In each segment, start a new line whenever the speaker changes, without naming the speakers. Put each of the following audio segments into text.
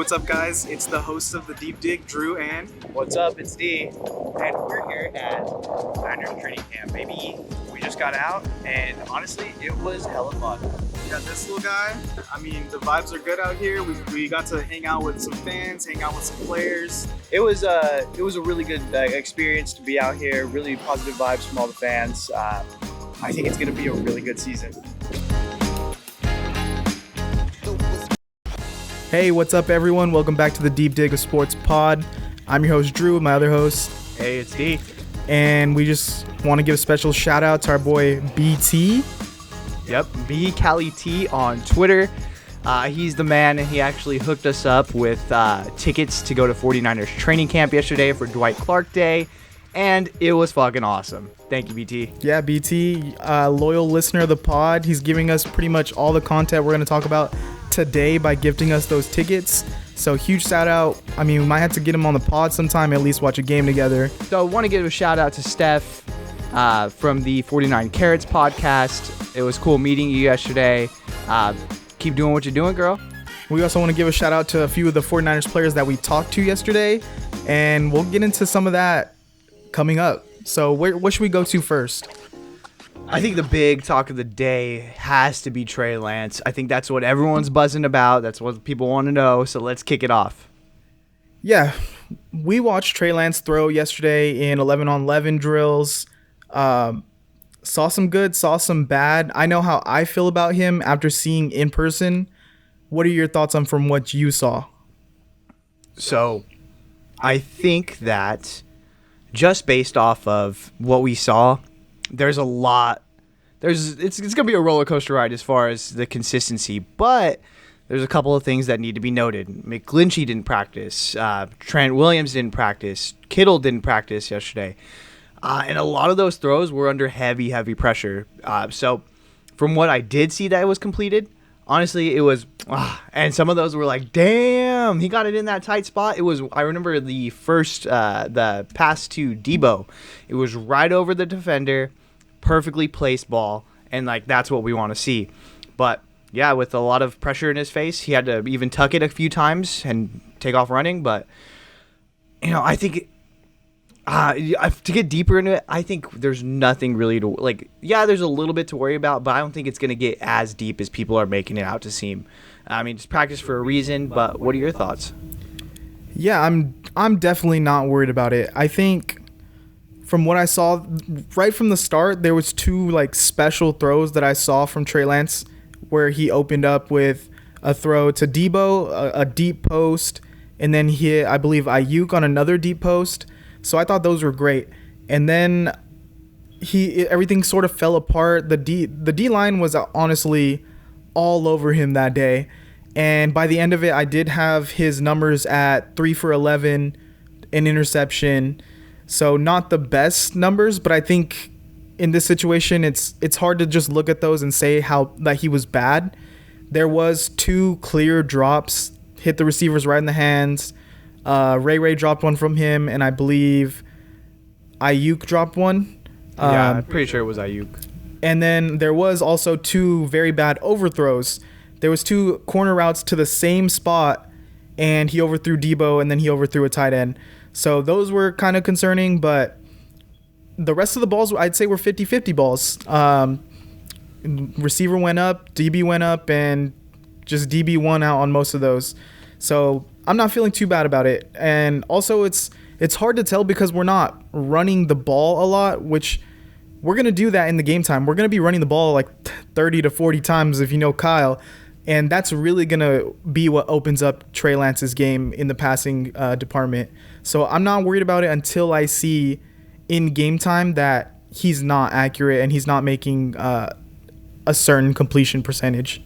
what's up, guys? It's the host of The Deep Dig, Drew, and...
What's up? It's D. And we're here at Niners training camp. Maybe we just got out, and honestly, it was hella fun.
Yeah, this little guy, the vibes are good out here. We got to hang out with some fans, hang out with some players.
It was a really good experience to be out here. Really positive vibes from all the fans. I think it's going to be a really good season.
Hey, what's up, everyone? Welcome back to the Deep Dig of Sports Pod. I'm your host, Drew, my other host.
Hey, it's D.
And we just want to give a special shout out to our boy BT.
Yep, B Cali T on Twitter. He's the man, and he actually hooked us up with tickets to go to 49ers training camp yesterday for Dwight Clark Day, and it was fucking awesome. Thank you, BT.
Yeah, BT, loyal listener of the pod. He's giving us pretty much all the content we're going to talk about today by gifting us those tickets. So huge shout out. We might have to get him on the pod sometime, at least watch a game together.
So I want to give a shout out to Steph from the 49 Carats podcast. It was cool meeting you yesterday. Keep doing what you're doing, girl.
We also want to give a shout out to a few of the 49ers players that we talked to yesterday, and we'll get into some of that coming up. So what should we go to first?
I think the big talk of the day has to be Trey Lance. I think that's what everyone's buzzing about. That's what people want to know. So let's kick it off.
Yeah, we watched Trey Lance throw yesterday in 11-on-11 drills. Saw some good, saw some bad. I know how I feel about him after seeing in person. What are your thoughts on from what you saw?
So I think that just based off of what we saw, there's a lot. It's going to be a roller coaster ride as far as the consistency, but there's a couple of things that need to be noted. McGlinchey didn't practice. Trent Williams didn't practice. Kittle didn't practice yesterday. And a lot of those throws were under heavy pressure. So from what I did see that was completed, honestly, it was, and some of those were like, damn, he got it in that tight spot. It was, I remember the pass to Debo. It was right over the defender, perfectly placed ball, and like that's what we want to see. But yeah, with a lot of pressure in his face, he had to even tuck it a few times and take off running. But I think to get deeper into it, I think there's nothing really to like. Yeah, there's a little bit to worry about, but I don't think it's going to get as deep as people are making it out to seem. It's practice for a reason. But what are your thoughts?
Yeah, I'm definitely not worried about it. I think from what I saw right from the start, there was two like special throws that I saw from Trey Lance where he opened up with a throw to Debo, a deep post, and then he hit, I believe, Ayuk on another deep post. So I thought those were great. And then everything sort of fell apart. The D line was honestly all over him that day. And by the end of it, I did have his numbers at 3 for 11, an interception. So not the best numbers, but I think in this situation, it's hard to just look at those and say that he was bad. There was two clear drops, hit the receivers right in the hands. Ray dropped one from him, and I believe Ayuk dropped one.
Yeah, I'm pretty sure it was Ayuk.
And then there was also two very bad overthrows. There was two corner routes to the same spot, and he overthrew Debo, and then he overthrew a tight end. So those were kind of concerning, but the rest of the balls, I'd say, were 50-50 balls. Receiver went up, DB went up, and just DB won out on most of those. So I'm not feeling too bad about it. And also it's hard to tell because we're not running the ball a lot, which we're going to do that in the game time. We're going to be running the ball like 30 to 40 times if you know Kyle. And that's really going to be what opens up Trey Lance's game in the passing department. So I'm not worried about it until I see in game time that he's not accurate and he's not making a certain completion percentage.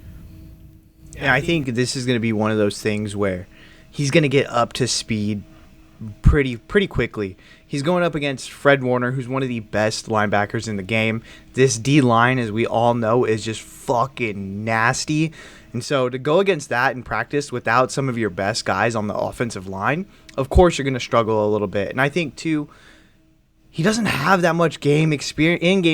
Yeah, I think this is going to be one of those things where he's going to get up to speed pretty quickly. He's going up against Fred Warner, who's one of the best linebackers in the game. This D-line, as we all know, is just fucking nasty. And so to go against that in practice without some of your best guys on the offensive line, of course you're going to struggle a little bit. And I think, too, he doesn't have that much in-game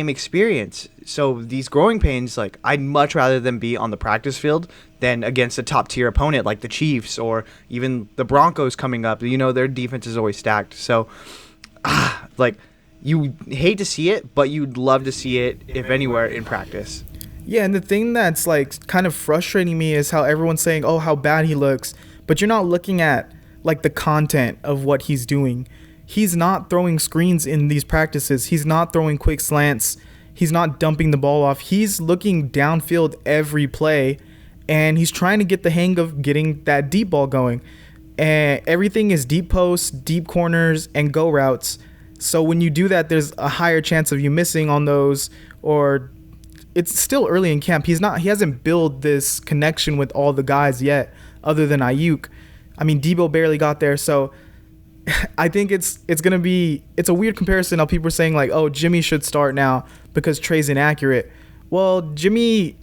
experience. So these growing pains, like, I'd much rather them be on the practice field than against a top-tier opponent like the Chiefs or even the Broncos coming up. You know, their defense is always stacked. So, like, you hate to see it, but you'd love to see it, if anywhere, in practice.
Yeah, and the thing that's like kind of frustrating me is how everyone's saying, "Oh, how bad he looks," but you're not looking at like the content of what he's doing. He's not throwing screens in these practices. He's not throwing quick slants. He's not dumping the ball off. He's looking downfield every play, and he's trying to get the hang of getting that deep ball going. And everything is deep posts, deep corners, and go routes. So when you do that, there's a higher chance of you missing on those, or it's still early in camp. He hasn't built this connection with all the guys yet, other than Ayuk. I mean, Debo barely got there, so I think it's a weird comparison. How people are saying like, oh, Jimmy should start now because Trey's inaccurate. Well, Jimmy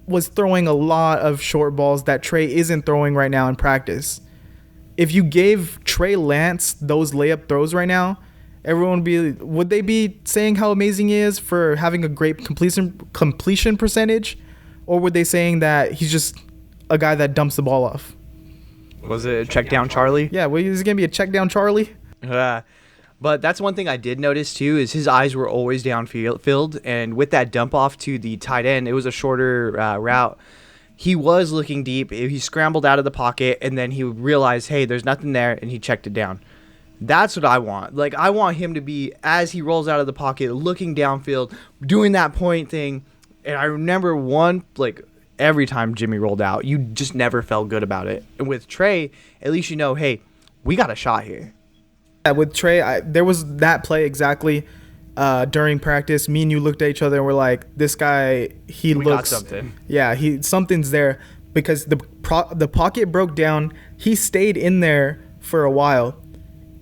was throwing a lot of short balls that Trey isn't throwing right now in practice. If you gave Trey Lance those layup throws right now, everyone would they be saying how amazing he is for having a great completion percentage, or were they saying that he's just a guy that dumps the ball off?
Was it a check down Charlie?
Yeah, well, is it gonna be a check down Charlie?
But that's one thing I did notice too, is his eyes were always downfield, and with that dump off to the tight end, it was a shorter route. He was looking deep. He scrambled out of the pocket, and then he realized, hey, there's nothing there, and he checked it down. That's what I want. Like, I want him to be, as he rolls out of the pocket, looking downfield, doing that point thing. And I remember every time Jimmy rolled out, you just never felt good about it. And with Trey, at least you know, hey, we got a shot here.
Yeah, with Trey, there was that play exactly during practice. Me and you looked at each other and we're like, this guy, we got
something.
Yeah, something's there, because the pocket broke down. He stayed in there for a while,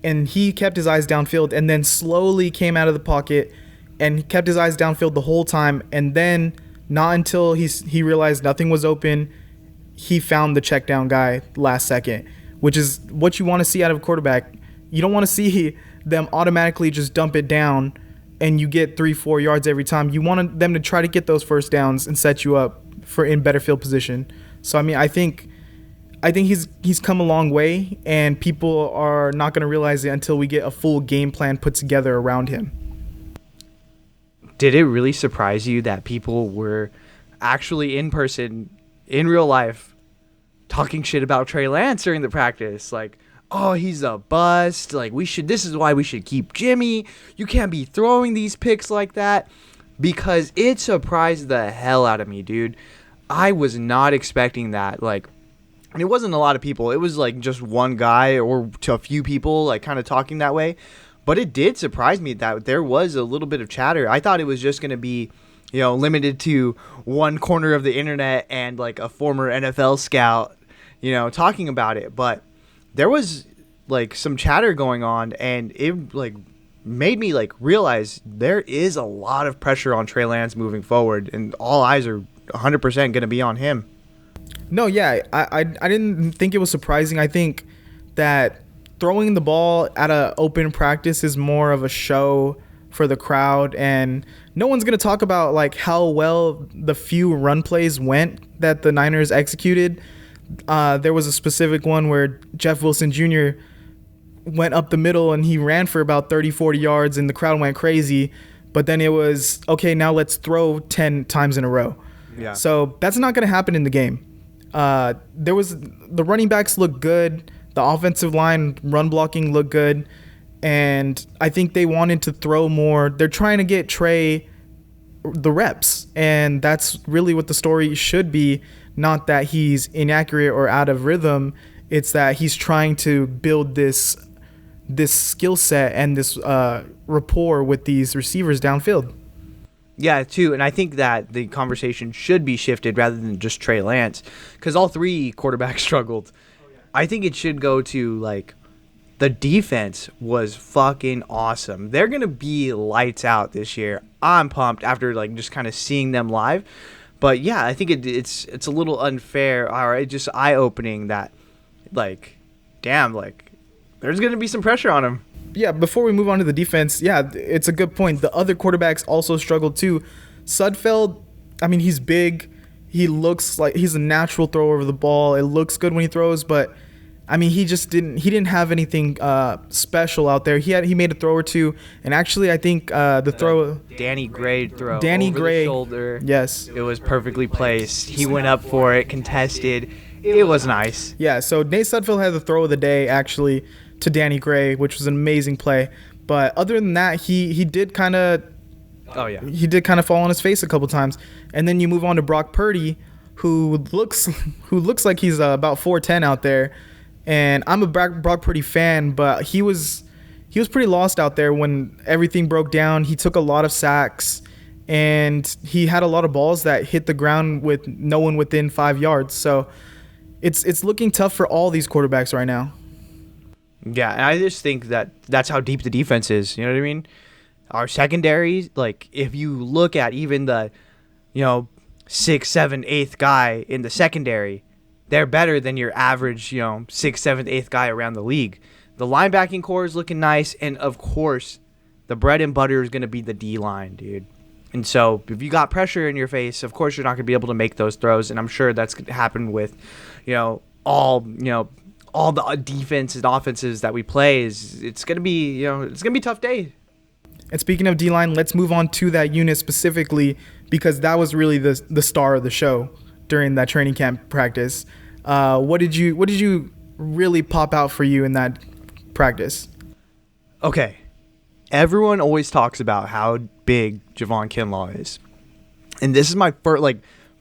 and he kept his eyes downfield, and then slowly came out of the pocket and he kept his eyes downfield the whole time. And then not until he realized nothing was open, he found the check down guy last second, which is what you want to see out of a quarterback. You don't want to see them automatically just dump it down and you get 3-4 yards every time. You want them to try to get those first downs and set you up for in better field position. So I mean, I think he's come a long way, and people are not going to realize it until we get a full game plan put together around him.
Did it really surprise you that people were actually in person, in real life, talking shit about Trey Lance during the practice? Like, oh, he's a bust. Like, this is why we should keep Jimmy. You can't be throwing these picks like that. Because it surprised the hell out of me, dude. I was not expecting that. Like, and it wasn't a lot of people. It was like just one guy or to a few people, like, kind of talking that way. But it did surprise me that there was a little bit of chatter. I thought it was just going to be, limited to one corner of the internet and like a former NFL scout, talking about it. But there was like some chatter going on, and it like made me like realize there is a lot of pressure on Trey Lance moving forward, and all eyes are 100% going to be on him.
No, yeah, I didn't think it was surprising. I think that throwing the ball at an open practice is more of a show for the crowd, and no one's going to talk about like how well the few run plays went that the Niners executed. There was a specific one where Jeff Wilson Jr. went up the middle and he ran for about 30-40 yards and the crowd went crazy, but then it was, okay, now let's throw 10 times in a row.
Yeah.
So that's not going to happen in the game. The running backs look good. The offensive line run blocking looked good. And I think they wanted to throw more. They're trying to get Trey the reps. And that's really what the story should be. Not that he's inaccurate or out of rhythm. It's that he's trying to build this skill set and this rapport with these receivers downfield.
Yeah, too. And I think that the conversation should be shifted rather than just Trey Lance, because all three quarterbacks struggled. I think it should go to, like, the defense was fucking awesome. They're going to be lights out this year. I'm pumped after, like, just kind of seeing them live. But, yeah, I think it's a little unfair, or it's just eye-opening that, like, damn, like, there's going to be some pressure on him.
Yeah, before we move on to the defense, yeah, it's a good point. The other quarterbacks also struggled too. Sudfeld, I mean, he's big. He looks like he's a natural thrower of the ball. It looks good when he throws, but I mean, he didn't have anything special out there. He made a throw or two, and actually, I think the throw
Danny Gray throw
Danny
over
Gray
the shoulder.
Yes,
It was perfectly placed. He went up for it, contested. It was nice.
yeah. So Nate Sudfeld had the throw of the day actually to Danny Gray, which was an amazing play. But other than that, he did kind of fall on his face a couple times. And then you move on to Brock Purdy, who looks like he's about 4'10" out there. And I'm a Brock Purdy fan, but he was pretty lost out there when everything broke down. He took a lot of sacks, and he had a lot of balls that hit the ground with no one within 5 yards. So it's looking tough for all these quarterbacks right now.
Yeah, and I just think that's how deep the defense is. You know what I mean? Our secondary, like if you look at even the, 6th, 7th, 8th guy in the secondary, they're better than your average, 6th, 7th, 8th guy around the league. The linebacking core is looking nice, and of course, the bread and butter is going to be the D-line, dude. And so if you got pressure in your face, of course you're not going to be able to make those throws, and I'm sure that's going to happen with, all the defense and offenses that we play. It's going to be, it's going to be a tough day.
And speaking of D-line, let's move on to that unit specifically, because that was really the star of the show during that training camp practice. What did you really pop out for you in that practice?
Okay. Everyone always talks about how big Javon Kinlaw is. And this is my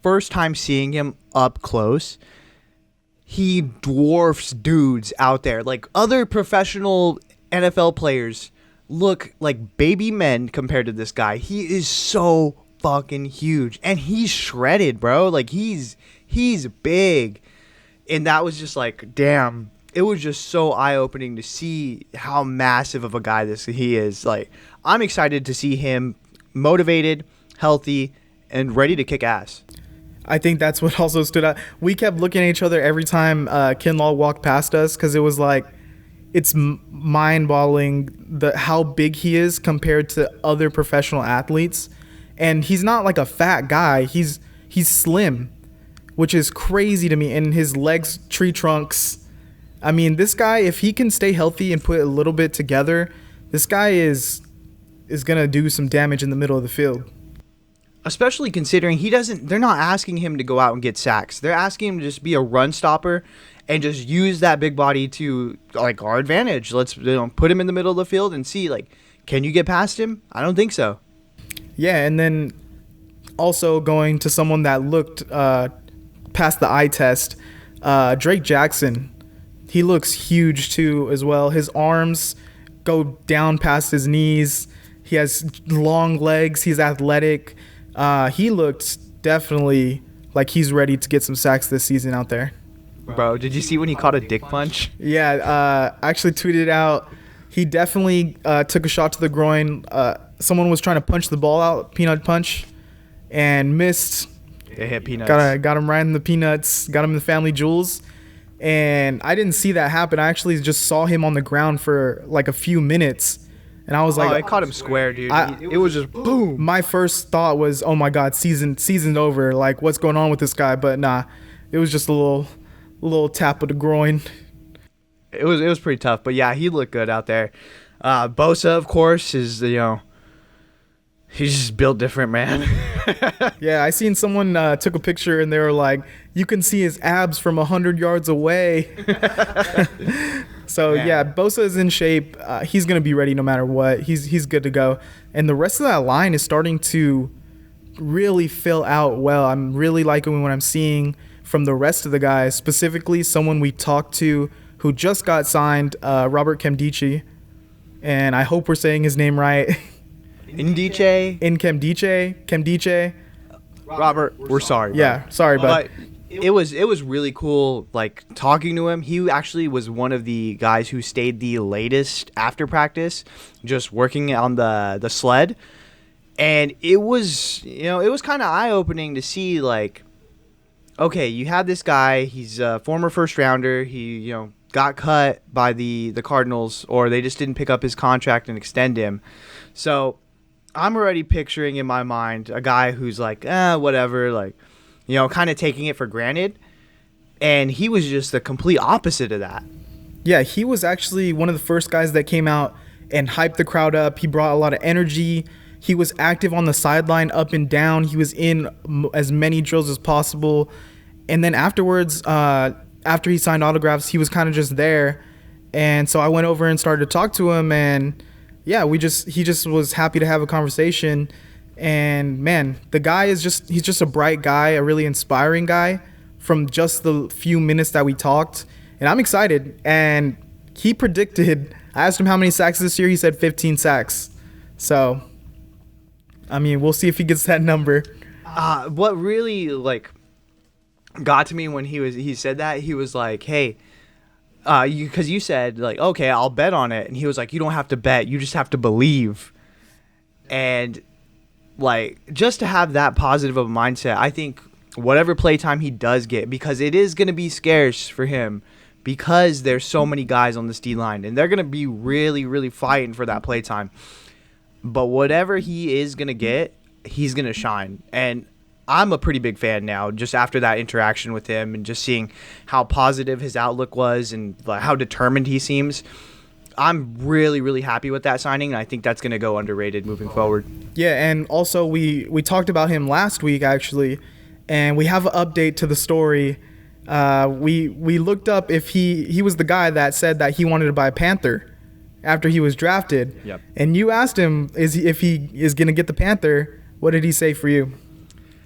first time seeing him up close. He dwarfs dudes out there. Like other professional NFL players look like baby men compared to this guy. He is so fucking huge. And he's shredded, bro. Like he's big. And that was just like, damn. It was just so eye-opening to see how massive of a guy he is. Like, I'm excited to see him motivated, healthy, and ready to kick ass.
I think that's what also stood out. We kept looking at each other every time Kinlaw walked past us, because it was like, it's mind-boggling how big he is compared to other professional athletes. And he's not like a fat guy. He's slim, which is crazy to me. And his legs, tree trunks. I mean, this guy, if he can stay healthy and put a little bit together, this guy is going to do some damage in the middle of the field.
Especially considering they're not asking him to go out and get sacks. They're asking him to just be a run stopper and just use that big body to like our advantage. Let's put him in the middle of the field and see, like, can you get past him? I don't think so.
Yeah, and then also going to someone that looked past the eye test, Drake Jackson. He looks huge too as well. His arms go down past his knees. He has long legs. He's athletic. He looked definitely like he's ready to get some sacks this season out there.
Bro, did you see when he caught a dick punch?
Yeah, I actually tweeted out. He definitely took a shot to the groin. Someone was trying to punch the ball out, peanut punch, and missed.
It hit peanuts.
Got him right in the peanuts. Got him in the family jewels. And I didn't see that happen. I actually just saw him on the ground for like a few minutes. And I was like,
I caught him square, dude. It was just boom.
My first thought was, oh my God, season's over. Like, what's going on with this guy? But nah, it was just a little tap of the groin.
It was pretty tough, but yeah, he looked good out there. Bosa, of course, is he's just built different, man.
Yeah, I seen someone took a picture and they were like, you can see his abs from 100 yards away. So yeah, Bosa is in shape. He's gonna be ready no matter what. He's good to go. And the rest of that line is starting to really fill out well. I'm really liking what I'm seeing from the rest of the guys, specifically someone we talked to who just got signed, Robert Nkemdiche. And I hope we're saying his name right. Nkemdiche.
Robert, we're sorry. Bro.
Yeah, sorry,
but it was really cool, like, talking to him. He actually was one of the guys who stayed the latest after practice, just working on the sled. And it was, it was kind of eye-opening to see, like, okay, you have this guy. He's a former first rounder. He, got cut by the Cardinals, or they just didn't pick up his contract and extend him. So I'm already picturing in my mind a guy who's like, whatever, like, kind of taking it for granted. And he was just the complete opposite of that.
Yeah, he was actually one of the first guys that came out and hyped the crowd up. He brought a lot of energy. He was active on the sideline, up and down. He was in as many drills as possible. And then afterwards, after he signed autographs, he was kind of just there. And so I went over and started to talk to him. And yeah, he just was happy to have a conversation. And man, the guy he's just a bright guy, a really inspiring guy from just the few minutes that we talked. And I'm excited. And he predicted, I asked him how many sacks this year. He said 15 sacks. So, I mean, we'll see if he gets that number.
What really got to me when he said that, he was like, hey, because you said like, okay, I'll bet on it. And he was like, you don't have to bet. You just have to believe. And just to have that positive of a mindset, I think whatever playtime he does get, because it is going to be scarce for him, because there's so many guys on this D-line, and they're going to be really, really fighting for that playtime. But whatever he is going to get, he's going to shine. And I'm a pretty big fan now, just after that interaction with him and just seeing how positive his outlook was and how determined he seems. I'm really, really happy with that signing, and I think that's going to go underrated moving forward.
Yeah, and also we talked about him last week, actually, and we have an update to the story. We looked up if he was the guy that said that he wanted to buy a Panther after he was drafted.
Yep.
And you asked him if he is going to get the Panther. What did he say for you?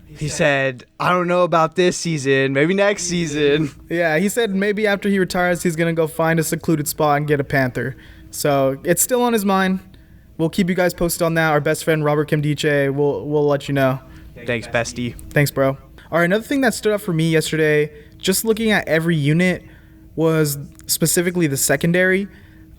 He said, I don't know about this season, maybe next season.
Yeah, he said maybe after he retires, he's going to go find a secluded spot and get a Panther. So it's still on his mind. We'll keep you guys posted on that. Our best friend, Robert Kimdiche, we'll let you know.
Thanks, bestie.
Thanks, bro. All right, another thing that stood out for me yesterday, just looking at every unit, was specifically the secondary.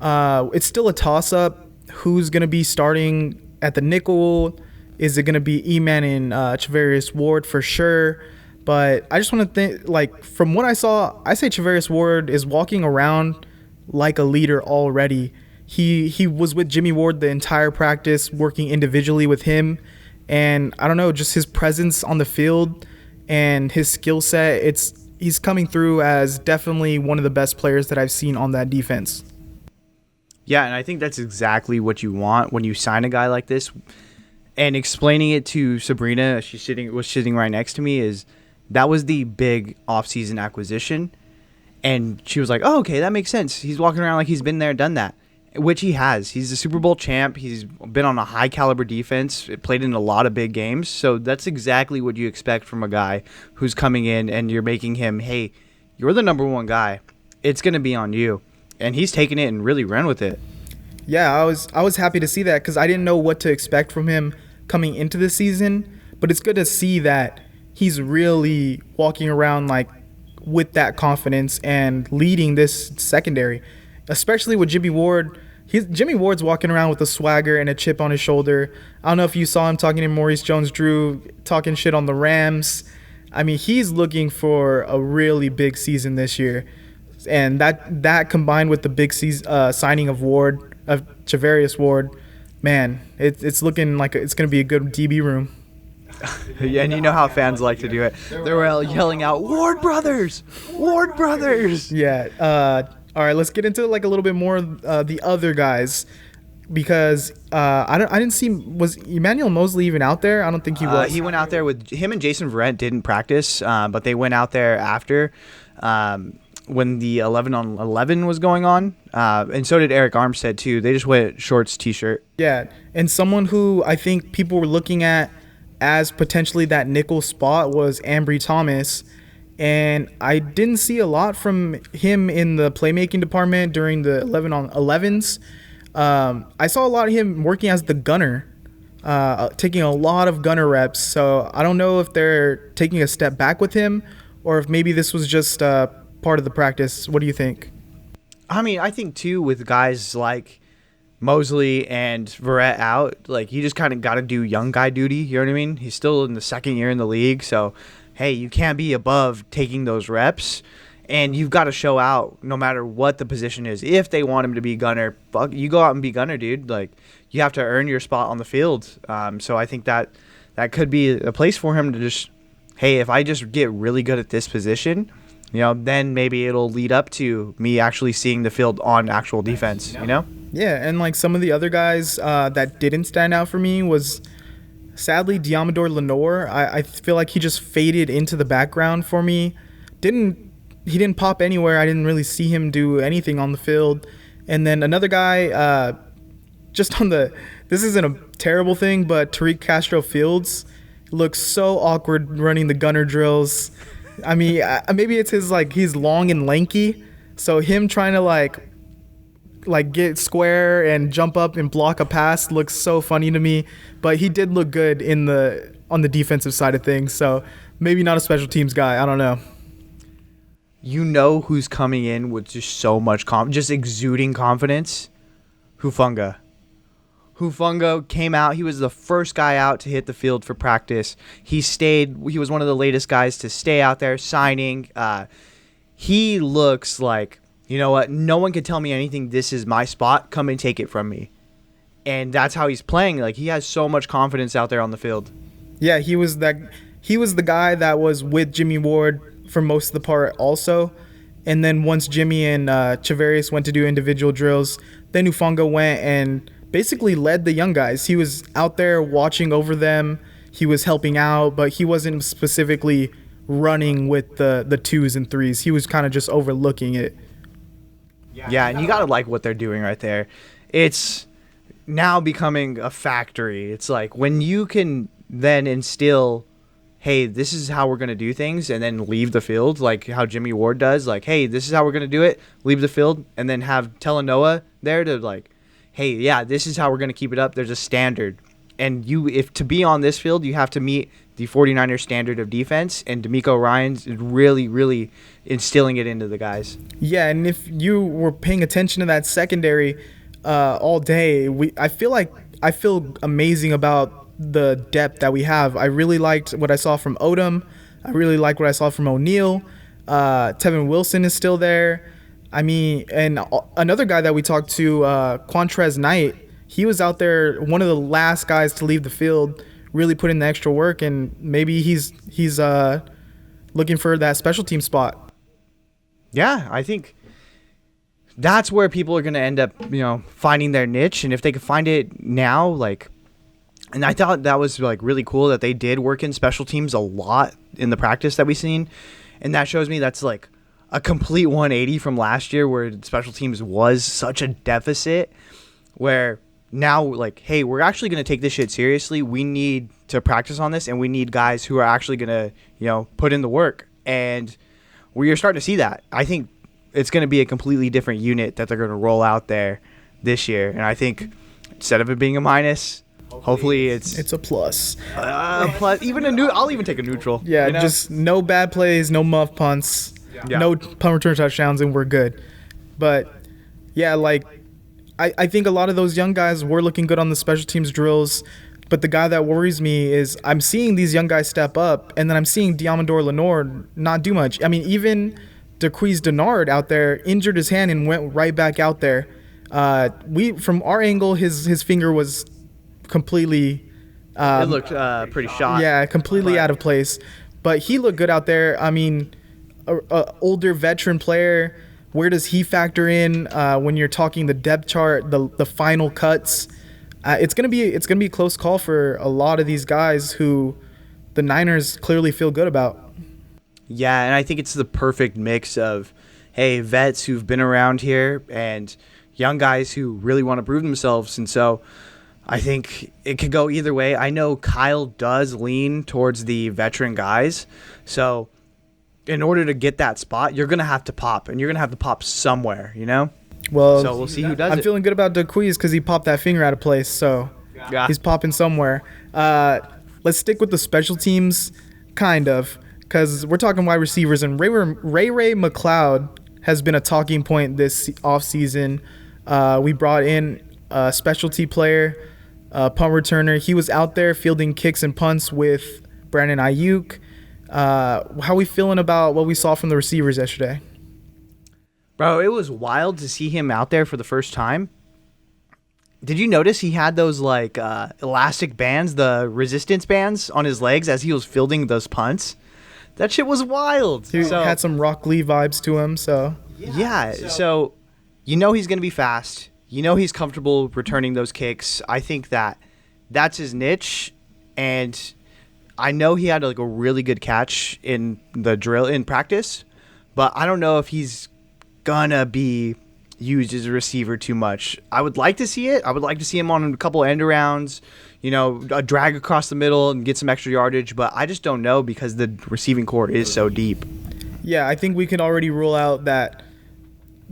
It's still a toss-up. Who's going to be starting at the nickel? Is it going to be E-Man and Charvarius Ward for sure? But I just want to think, from what I saw, I say Charvarius Ward is walking around like a leader already. He was with Jimmy Ward the entire practice, working individually with him. And I don't know, just his presence on the field and his skill set, he's coming through as definitely one of the best players that I've seen on that defense.
Yeah, and I think that's exactly what you want when you sign a guy like this. And explaining it to Sabrina, was sitting right next to me, is that was the big offseason acquisition. And she was like, oh, okay, that makes sense. He's walking around like he's been there, done that, which he has. He's a Super Bowl champ. He's been on a high-caliber defense, played in a lot of big games. So that's exactly what you expect from a guy who's coming in and you're making him, hey, you're the number one guy. It's going to be on you. And he's taken it and really ran with it.
Yeah, I was happy to see that because I didn't know what to expect from him coming into the season. But it's good to see that he's really walking around with that confidence and leading this secondary, especially with Jimmy Ward. Jimmy Ward's walking around with a swagger and a chip on his shoulder. I don't know if you saw him talking to Maurice Jones-Drew, talking shit on the Rams. I mean, he's looking for a really big season this year. And that combined with the big signing of Charvarius Ward, man, it's looking like it's going to be a good DB room.
Yeah, and you know how fans like to do it. They were all yelling out, Ward Brothers! Ward Brothers!
Yeah. All right, let's get into a little bit more the other guys, because I didn't see, was Emmanuel Mosley even out there? I don't think he was.
He went out there with him and Jason Verrett didn't practice, but they went out there after when the 11-on-11 was going on, and so did Eric Armstead too. They just went shorts, t-shirt.
Yeah, and someone who I think people were looking at as potentially that nickel spot was Ambry Thomas. And I didn't see a lot from him in the playmaking department during the 11-on-11s. I saw a lot of him working as the gunner, taking a lot of gunner reps. So I don't know if they're taking a step back with him or if maybe this was just part of the practice. What do you think?
I mean, I think, too, with guys like Mosley and Verrett out, you just kind of got to do young guy duty. You know what I mean? He's still in the second year in the league, so hey, you can't be above taking those reps. And you've got to show out no matter what the position is. If they want him to be gunner, you go out and be gunner, dude. Like, you have to earn your spot on the field. So I think that could be a place for him to just, hey, if I just get really good at this position, then maybe it'll lead up to me actually seeing the field on actual defense,
Yeah, and like some of the other guys that didn't stand out for me was sadly Diamador Lenore. I feel like he just faded into the background for me. He didn't pop anywhere. I didn't really see him do anything on the field. And then another guy, this isn't a terrible thing, but Tariq Castro Fields looks so awkward running the gunner drills. I mean, maybe it's he's long and lanky, so him trying to like get square and jump up and block a pass looks so funny to me. But he did look good on the defensive side of things, so maybe not a special teams guy. I don't know.
Who's coming in with just so much just exuding confidence? Hufanga came out. He was the first guy out to hit the field for practice. He was one of the latest guys to stay out there signing. He looks like, you know what, no one can tell me anything. This is my spot. Come and take it from me. And that's how he's playing. Like, he has so much confidence out there on the field.
Yeah, he was the guy that was with Jimmy Ward for most of the part also. And then once Jimmy and Chavarius went to do individual drills, then Hufanga went and basically led the young guys. He was out there watching over them. He was helping out, but he wasn't specifically running with the twos and threes. He was kind of just overlooking it.
Yeah, and you got to like what they're doing right there. It's now becoming a factory. It's like when you can then instill, hey, this is how we're going to do things, and then leave the field, like how Jimmy Ward does. Like, hey, this is how we're going to do it, leave the field, and then have Talanoa there to like, hey, yeah, this is how we're going to keep it up. There's a standard. And if to be on this field, you have to meet the 49ers standard of defense, and D'Amico Ryans is really, really instilling it into the guys.
Yeah, and if you were paying attention to that secondary all day, I feel amazing about the depth that we have. I really liked what I saw from Odom. I really liked what I saw from O'Neal. Tevin Wilson is still there. I mean, and another guy that we talked to, Quantrez Knight, he was out there, one of the last guys to leave the field, really put in the extra work, and maybe he's looking for that special team spot.
Yeah, I think that's where people are going to end up, finding their niche, and if they can find it now, and I thought that was really cool that they did work in special teams a lot in the practice that we've seen, and that shows me that's a complete 180 from last year where special teams was such a deficit, where now hey, we're actually going to take this shit seriously. We need to practice on this, and we need guys who are actually going to put in the work, and we're starting to see that. I think it's going to be a completely different unit that they're going to roll out there this year, and I think instead of it being a minus, hopefully it's
a plus.
Plus, even I'll even take a neutral.
Yeah, just no bad plays, no muff punts, no punt return touchdowns, and we're good. But yeah, I think a lot of those young guys were looking good on the special teams drills. But the guy that worries me is I'm seeing these young guys step up, and then I'm seeing Diamador Lenore not do much. I mean, even Dequise Denard out there injured his hand and went right back out there. From our angle, his finger was completely
it looked pretty shot.
Yeah, completely out of place. But he looked good out there. I mean, a older veteran player, where does he factor in when you're talking the depth chart, the final cuts? It's gonna be a close call for a lot of these guys who the Niners clearly feel good about.
Yeah, and I think it's the perfect mix of, hey, vets who've been around here and young guys who really want to prove themselves. And so I think it could go either way. I know Kyle does lean towards the veteran guys. So in order to get that spot, you're going to have to pop, and you're going to have to pop somewhere,
Well,
so we'll see who does
I'm
it.
feeling good about Dequise because he popped that finger out of place, so he's popping somewhere. Let's stick with the special teams, kind of, because we're talking wide receivers, and Ray McLeod has been a talking point this offseason. We brought in a specialty player, punt returner. He was out there fielding kicks and punts with Brandon Ayuk. How are we feeling about what we saw from the receivers yesterday?
Bro, it was wild to see him out there for the first time. Did you notice he had those like elastic bands, the resistance bands on his legs as he was fielding those punts? That shit was wild.
He had some Rock Lee vibes to him, so.
Yeah, so you know he's going to be fast. You know he's comfortable returning those kicks. I think that's his niche, and I know he had like a really good catch in the drill in practice, but I don't know if he's gonna be used as a receiver too much. I would like to see it. I would like to see him on a couple end arounds, a drag across the middle and get some extra yardage, but I just don't know because the receiving core is so deep.
Yeah, I think we can already rule out that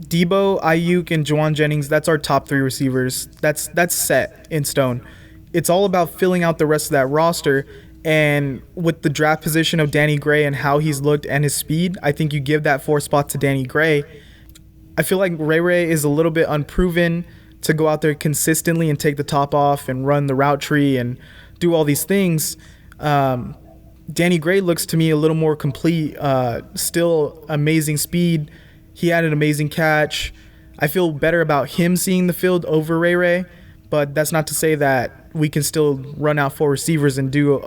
Debo, Ayuk, and Juwan Jennings, that's our top 3 receivers. That's set in stone. It's all about filling out the rest of that roster, and with the draft position of Danny Gray and how he's looked and his speed, I think you give that 4 spot to Danny Gray. I feel like Ray is a little bit unproven to go out there consistently and take the top off and run the route tree and do all these things. Danny Gray looks to me a little more complete, still amazing speed. He had an amazing catch. I feel better about him seeing the field over Ray, but that's not to say that we can still run out 4 receivers and do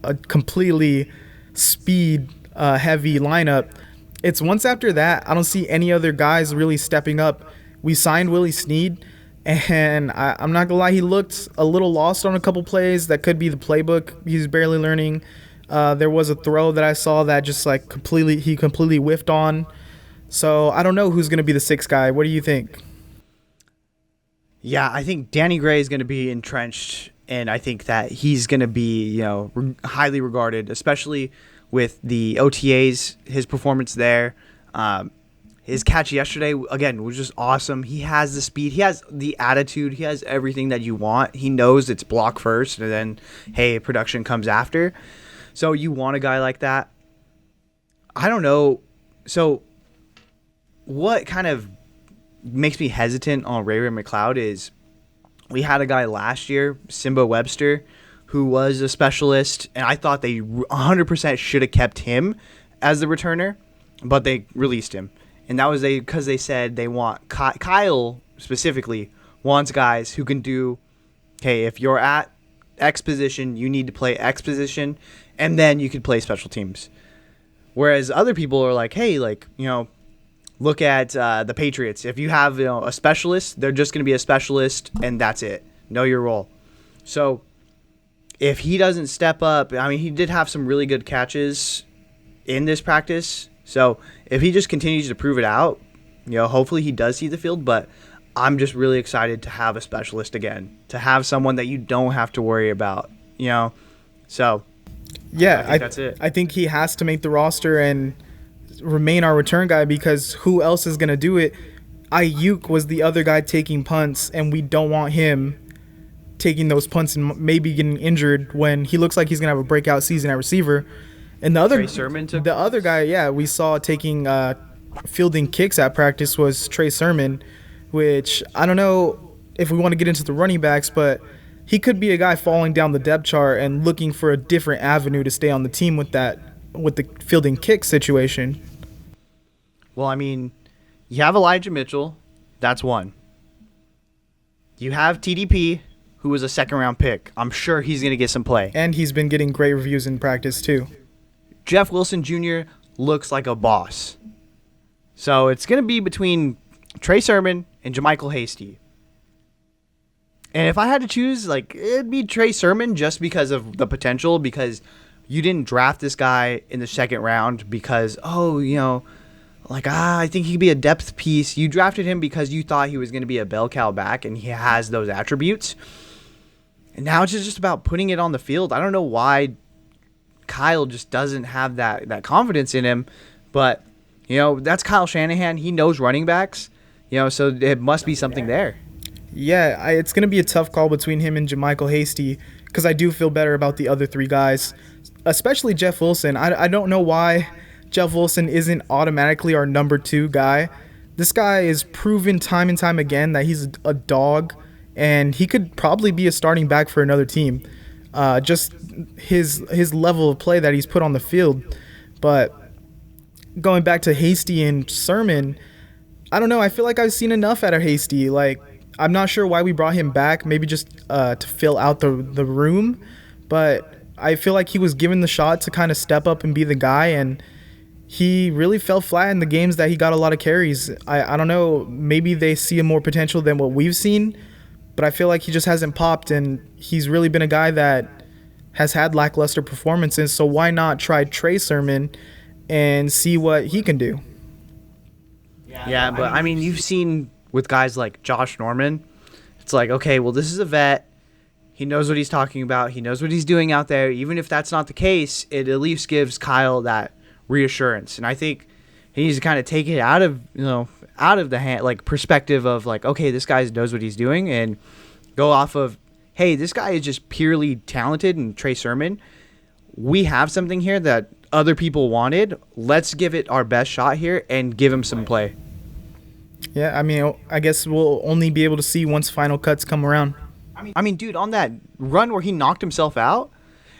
a completely speed heavy lineup. It's once after that, I don't see any other guys really stepping up. We signed Willie Snead, and I'm not going to lie, he looked a little lost on a couple plays. That could be the playbook. He's barely learning. There was a throw that I saw that just like he completely whiffed on. So I don't know who's going to be the 6th guy. What do you think?
Yeah, I think Danny Gray is going to be entrenched, and I think that he's going to be, highly regarded, especially with the OTAs, his performance there. His catch yesterday, again, was just awesome. He has the speed. He has the attitude. He has everything that you want. He knows it's block first, and then, hey, production comes after. So you want a guy like that. I don't know. So what kind of makes me hesitant on Ray McCloud is we had a guy last year, Simba Webster, who was a specialist, and I thought they 100% should have kept him as the returner, but they released him. And that was because they said they want Kyle specifically wants guys who can do, hey, if you're at X position, you need to play X position, and then you could play special teams. Whereas other people are like, hey, look at the Patriots. If you have a specialist, they're just going to be a specialist, and that's it. Know your role. So if he doesn't step up, he did have some really good catches in this practice. So if he just continues to prove it out, hopefully he does see the field. But I'm just really excited to have a specialist again, to have someone that you don't have to worry about. So
yeah,
I think that's it.
I think he has to make the roster and remain our return guy, because who else is going to do it? Ayuk was the other guy taking punts, and we don't want him taking those punts and maybe getting injured when he looks like he's going to have a breakout season at receiver. And the other guy, we saw taking fielding kicks at practice was Trey Sermon, which I don't know if we want to get into the running backs, but he could be a guy falling down the depth chart and looking for a different avenue to stay on the team with the fielding kick situation.
Well, you have Elijah Mitchell. That's one. You have TDP, who was a second-round pick. I'm sure he's going to get some play.
And he's been getting great reviews in practice, too.
Jeff Wilson Jr. looks like a boss. So it's going to be between Trey Sermon and JaMychal Hasty. And if I had to choose, it'd be Trey Sermon just because of the potential, because you didn't draft this guy in the second round because, I think he could be a depth piece. You drafted him because you thought he was going to be a bell cow back, and he has those attributes. And now it's just about putting it on the field. I don't know why Kyle just doesn't have that confidence in him, but, that's Kyle Shanahan. He knows running backs, so it must be something there.
Yeah, it's going to be a tough call between him and JaMychal Hasty, because I do feel better about the other 3 guys, especially Jeff Wilson. I don't know why Jeff Wilson isn't automatically our number 2 guy. This guy is proven time and time again that he's a dog, and he could probably be a starting back for another team. Just his level of play that he's put on the field. But going back to Hasty and Sermon, I don't know. I feel like I've seen enough out of Hasty. Like, I'm not sure why we brought him back. Maybe just to fill out the room, but I feel like he was given the shot to kind of step up and be the guy, and he really fell flat in the games that he got a lot of carries. I don't know. Maybe they see more potential than what we've seen, but I feel like he just hasn't popped, and he's really been a guy that has had lackluster performances. So why not try Trey Sermon and see what he can do?
Yeah, but I mean, you've seen with guys like Josh Norman, it's like, okay, well, this is a vet. He knows what he's talking about. He knows what he's doing out there. Even if that's not the case, it at least gives Kyle that reassurance. And I think he needs to kind of take it out of the hand, like perspective of like, okay, this guy knows what he's doing, and go off of, hey, this guy is just purely talented. And Trey Sermon, we have something here that other people wanted. Let's give it our best shot here and give him some play.
Yeah, I mean, I guess we'll only be able to see once final cuts come around.
I mean, dude, on that run where he knocked himself out,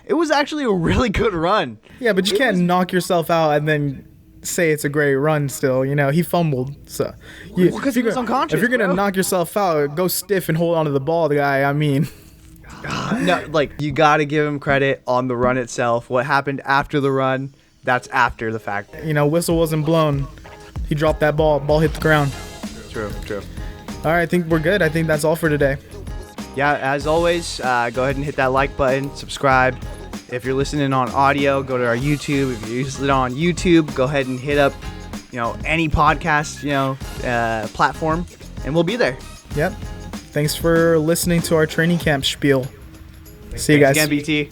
it was actually a really good run.
Yeah, but you can't knock yourself out and then say it's a great run still. You know, he fumbled. So,
Because he was unconscious.
If you're going to
bro.
knock yourself out, go stiff and hold onto the ball, the guy. I mean,
No, like, you got to give him credit on the run itself. What happened after the run, that's after the fact.
you know, whistle wasn't blown. He dropped that ball. Ball hit the ground.
True.
All right, I think we're good. I think that's all for today.
Yeah, as always, go ahead and hit that like button, subscribe. If you're listening on audio, go to our YouTube. If you're listening on YouTube, go ahead and hit up, any podcast, platform, and we'll be there.
Yep. Thanks for listening to our training camp spiel. See you guys.
Thanks again, BT.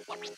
What?